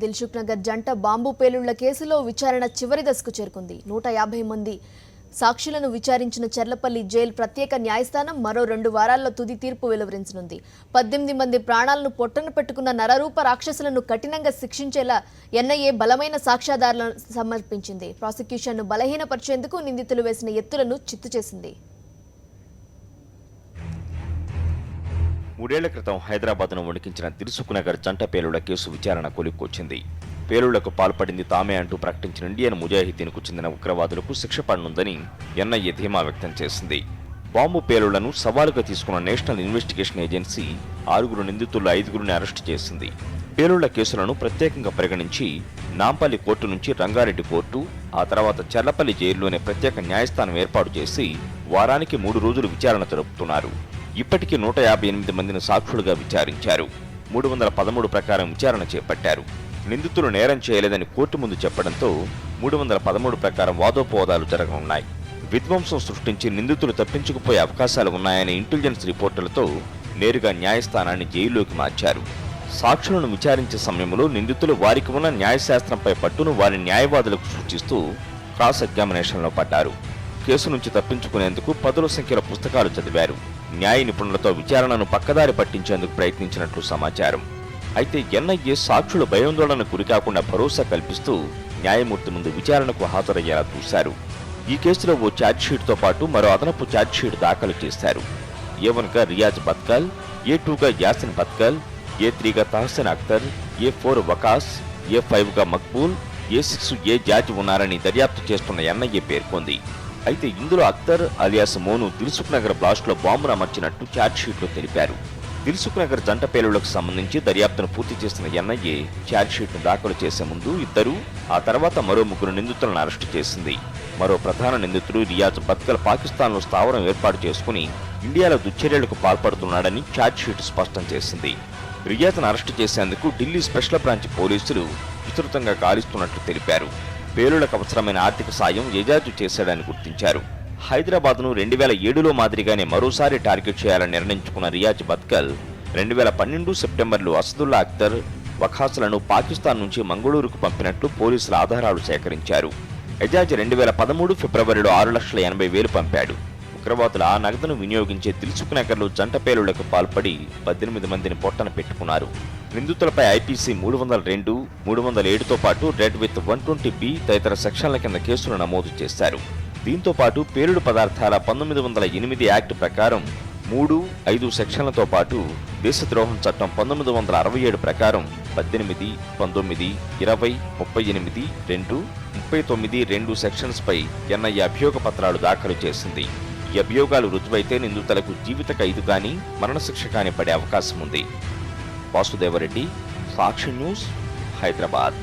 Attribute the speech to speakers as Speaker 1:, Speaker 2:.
Speaker 1: దిల్సుఖ్ నగర్ జంట బాంబు పేలుళ్ల కేసులో విచారణ చివరి దశకు చేరుకుంది. 150 మంది సాక్షులను విచారించిన చర్లపల్లి జైలు ప్రత్యేక న్యాయస్థానం మరో 2 వారాల్లో తుది తీర్పు వెలువరించనుంది. 18 మంది ప్రాణాలను పొట్టన పెట్టుకున్న నరరూప రాక్షసులను కఠినంగా శిక్షించేలా ఎన్ఐఏ బలమైన సాక్ష్యాధారాలను సమర్పించింది. ప్రాసిక్యూషన్ను బలహీనపరిచేందుకు నిందితులు వేసిన ఎత్తులను చిత్తు చేసింది.
Speaker 2: 3 ఏళ్ల క్రితం హైదరాబాద్ను వణికించిన దిల్సుఖ్ నగర్ జంట పేలుళ్ల కేసు విచారణ కొలిక్కొచ్చింది. పేలుళ్లకు పాల్పడింది తామే అంటూ ప్రకటించిన ఇండియన్ ముజాహిదీన్కు చెందిన ఉగ్రవాదులకు శిక్ష పడనుందని ఎన్ఐఏ ధీమా వ్యక్తం చేసింది. బాంబు పేలుళ్లను సవాలుగా తీసుకున్న నేషనల్ ఇన్వెస్టిగేషన్ ఏజెన్సీ 6 నిందితుల్లో 5 అరెస్టు చేసింది. పేలుళ్ల కేసులను ప్రత్యేకంగా పరిగణించి నాంపల్లి కోర్టు నుంచి రంగారెడ్డి కోర్టు, ఆ తర్వాత చర్లపల్లి జైల్లోనే ప్రత్యేక న్యాయస్థానం ఏర్పాటు చేసి వారానికి 3 రోజులు విచారణ జరుపుతున్నారు. ఇప్పటికీ 158 మందిని సాక్షులుగా విచారించారు. 313 ప్రకారం విచారణ చేపట్టారు. నిందితులు నేరం చేయలేదని కోర్టు ముందు చెప్పడంతో 313 ప్రకారం వాదోపవాదాలు జరగనున్నాయి. విధ్వంసం సృష్టించి నిందితులు తప్పించుకుపోయే అవకాశాలు ఉన్నాయనే ఇంటెలిజెన్స్ రిపోర్టులతో నేరుగా న్యాయస్థానాన్ని జైల్లోకి మార్చారు. సాక్షులను విచారించే సమయంలో నిందితులు వారికి ఉన్న న్యాయశాస్త్రంపై పట్టును వారి న్యాయవాదులకు సూచిస్తూ క్రాస్ ఎగ్జామినేషన్లో పడ్డారు. కేసు నుంచి తప్పించుకునేందుకు 10ల సంఖ్యలో పుస్తకాలు చదివారు. న్యాయ నిపుణులతో విచారణను పక్కదారి పట్టించేందుకు ప్రయత్నించినట్లు సమాచారం. అయితే ఎన్ఐఏ సాక్షులు భయాందోళనకు గురికాకుండా భరోసా కల్పిస్తూ న్యాయమూర్తి ముందు విచారణకు హాజరయ్యేలా చూశారు. ఈ కేసులో ఓ ఛార్జ్షీట్తో పాటు మరో అదనపు ఛార్జ్షీట్ దాఖలు చేశారు. A1గా రియాజ్ బత్కల్, A2గా యాసిన్ బత్కల్, A3గా తహసిన్ అఖ్తర్, A4 వకాస్, A5గా మక్బూల్, A6 జార్జ్ ఉన్నారని దర్యాప్తు చేస్తున్న ఎన్ఐఏ పేర్కొంది. అయితే ఇందులో అఖ్తర్ అలియాస్ మోను దిల్సుఖ్ నగర్ బ్లాస్ట్లో బాంబును అమర్చినట్టు ఛార్జ్షీట్లో తెలిపారు. దిల్సుఖ్ నగర్ జంట పేలుళ్లకు సంబంధించి దర్యాప్తును పూర్తి చేసిన ఎన్ఐఏ ఛార్జ్షీట్ను దాఖలు చేసే ముందు 2, ఆ తర్వాత మరో 3 నిందితులను అరెస్టు చేసింది. మరో ప్రధాన నిందితుడు రియాజ్ బత్కల్ పాకిస్తాన్లో స్థావరం ఏర్పాటు చేసుకుని ఇండియాలో దుశ్చర్యలకు పాల్పడుతున్నాడని ఛార్జ్షీట్ స్పష్టం చేసింది. రియాజ్ను అరెస్టు చేసేందుకు ఢిల్లీ స్పెషల్ బ్రాంచ్ పోలీసులు విస్తృతంగా గాలిస్తున్నట్లు తెలిపారు. పేలుళ్లకు అవసరమైన ఆర్థిక సాయం ఎజాజు చేశాడని గుర్తించారు. హైదరాబాద్ను 2007లో మాదిరిగానే మరోసారి టార్గెట్ చేయాలని నిర్ణయించుకున్న రియాజ్ బత్కల్ 2012 సెప్టెంబర్లో అసదుల్లా అఖ్తర్, వఖాస్లను పాకిస్తాన్ నుంచి మంగళూరుకు పంపినట్లు పోలీసుల ఆధారాలు సేకరించారు. ఎజాజ్ 2013 ఫిబ్రవరిలో 6,80,000 పంపాడు. ఉగ్రవాదులు ఆ నగదును వినియోగించే దిల్సుఖ్ నగర్లో జంట పేలుళ్లకు పాల్పడి 18 మందిని పొట్టన పెట్టుకున్నారు. నిందితులపై ఐపీసీ 302, 307తో పాటు రెడ్ విత్ 120B తదితర సెక్షన్ల కింద కేసులు నమోదు చేశారు. దీంతో పాటు పేలుడు పదార్థాల 1908 యాక్ట్ ప్రకారం 3, 5 సెక్షన్లతో పాటు దేశద్రోహం చట్టం 1967 ప్రకారం 18, 19, 20, 38, 2, 39, 2 సెక్షన్స్పై ఎన్ఐఏ అభియోగ పత్రాలు దాఖలు చేసింది. ఈ అభియోగాలు రుజువైతే నిందితులకు జీవిత ఖైదు కానీ మరణశిక్ష కానీ పడే అవకాశం ఉంది. వాసుదేవరెడ్డి, సాక్షి న్యూస్, హైదరాబాద్.